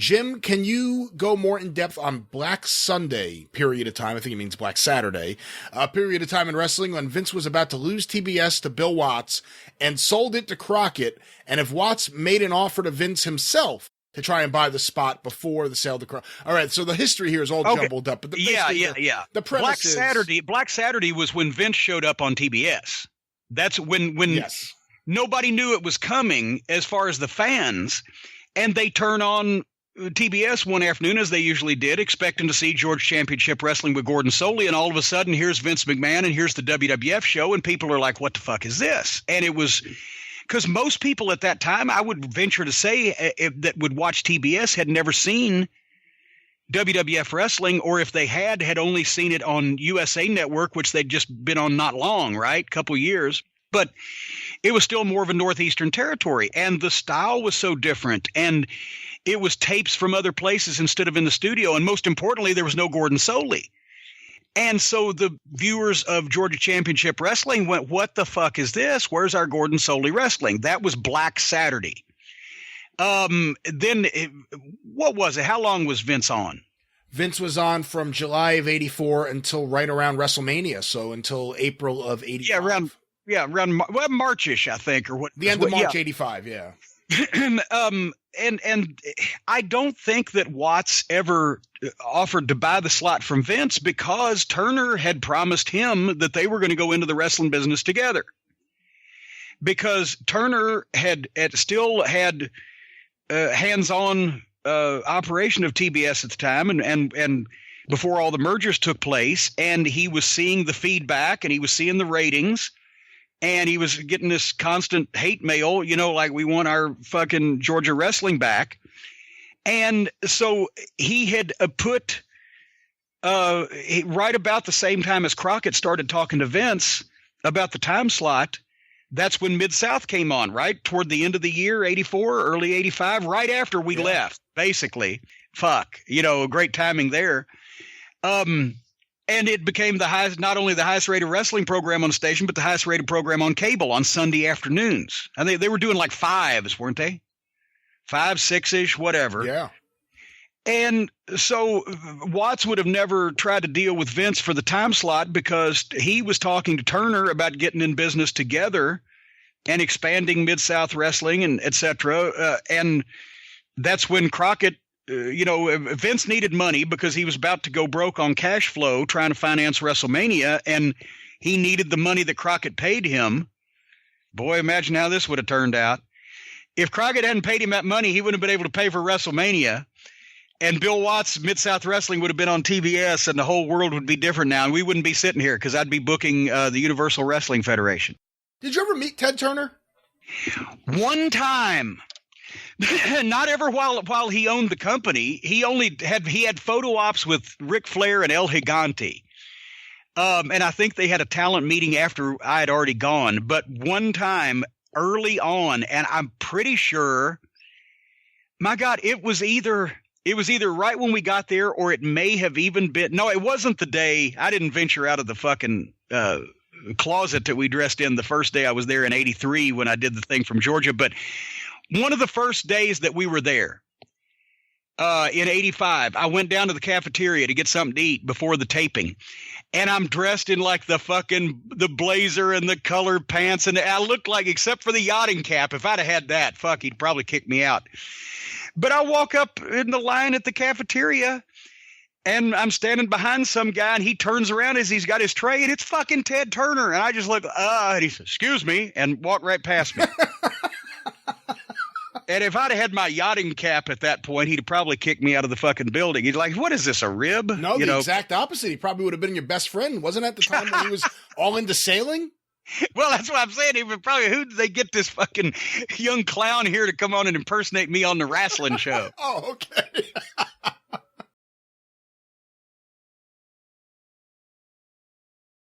Jim, can you go more in depth on Black Sunday period of time? I think it means Black Saturday, period of time in wrestling when Vince was about to lose TBS to Bill Watts and sold it to Crockett. And if Watts made an offer to Vince himself to try and buy the spot before the sale to Crockett. All right. So the history here is all jumbled up. But the premise Black Saturday was when Vince showed up on TBS. That's when yes. Nobody knew it was coming as far as the fans. And they turn on TBS one afternoon, as they usually did, expecting to see George Championship Wrestling with Gordon Soley. And all of a sudden, here's Vince McMahon and here's the WWF show. And people are like, what the fuck is this? And it was because most people at that time, I would venture to say, that would watch TBS had never seen WWF wrestling, or if they had only seen it on USA Network, which they'd just been on not long, right? Couple years. But it was still more of a Northeastern territory, and the style was so different, and it was tapes from other places instead of in the studio, and most importantly, there was no Gordon Soley. And so the viewers of Georgia Championship Wrestling went, what the fuck is this? Where's our Gordon Soley wrestling? That was Black Saturday. What was it? How long was Vince on? Vince was on from July of 84 until right around WrestleMania, so until April of 85. Yeah, around Marchish, I think, or what? The end of March, 85, yeah. And I don't think that Watts ever offered to buy the slot from Vince because Turner had promised him that they were going to go into the wrestling business together. Because Turner had still had hands-on operation of TBS at the time, and before all the mergers took place, and he was seeing the feedback and he was seeing the ratings. And he was getting this constant hate mail, like we want our fucking Georgia wrestling back. And so he had put right about the same time as Crockett started talking to Vince about the time slot. That's when Mid-South came on, right? Toward the end of the year, 84, early 85, right after we left, basically. Great timing there. And it became not only the highest rated wrestling program on the station, but the highest rated program on cable on Sunday afternoons. And they were doing like 5s, weren't they? 5, 6-ish, whatever. Yeah. And so Watts would have never tried to deal with Vince for the time slot because he was talking to Turner about getting in business together and expanding Mid-South wrestling and et cetera. And that's when Crockett, Vince needed money because he was about to go broke on cash flow trying to finance WrestleMania, and he needed the money that Crockett paid him. Boy, imagine how this would have turned out. If Crockett hadn't paid him that money, he wouldn't have been able to pay for WrestleMania, and Bill Watts' Mid-South Wrestling would have been on TBS, and the whole world would be different now, and we wouldn't be sitting here because I'd be booking the Universal Wrestling Federation. Did you ever meet Ted Turner? One time. Not ever while he owned the company. He had photo ops with Ric Flair and El Gigante. And I think they had a talent meeting after I had already gone. But one time early on, and I'm pretty sure, my God, it was either right when we got there, or it may have even been. No, it wasn't the day. I didn't venture out of the fucking closet that we dressed in the first day I was there in 83 when I did the thing from Georgia. But one of the first days that we were there in 85, I went down to the cafeteria to get something to eat before the taping. And I'm dressed in like the blazer and the colored pants. And I looked like, except for the yachting cap, if I'd have had that, fuck, he'd probably kick me out. But I walk up in the line at the cafeteria and I'm standing behind some guy, and he turns around as he's got his tray, and it's fucking Ted Turner. And I just look, and he says, "Excuse me," and walked right past me. And if I'd have had my yachting cap at that point, he'd have probably kicked me out of the fucking building. He'd like, "What is this, a rib?" No, the exact opposite. He probably would have been your best friend. Wasn't at the time when he was all into sailing? Well, that's what I'm saying. He would probably, who did they get this fucking young clown here to come on and impersonate me on the wrestling show? Oh, okay.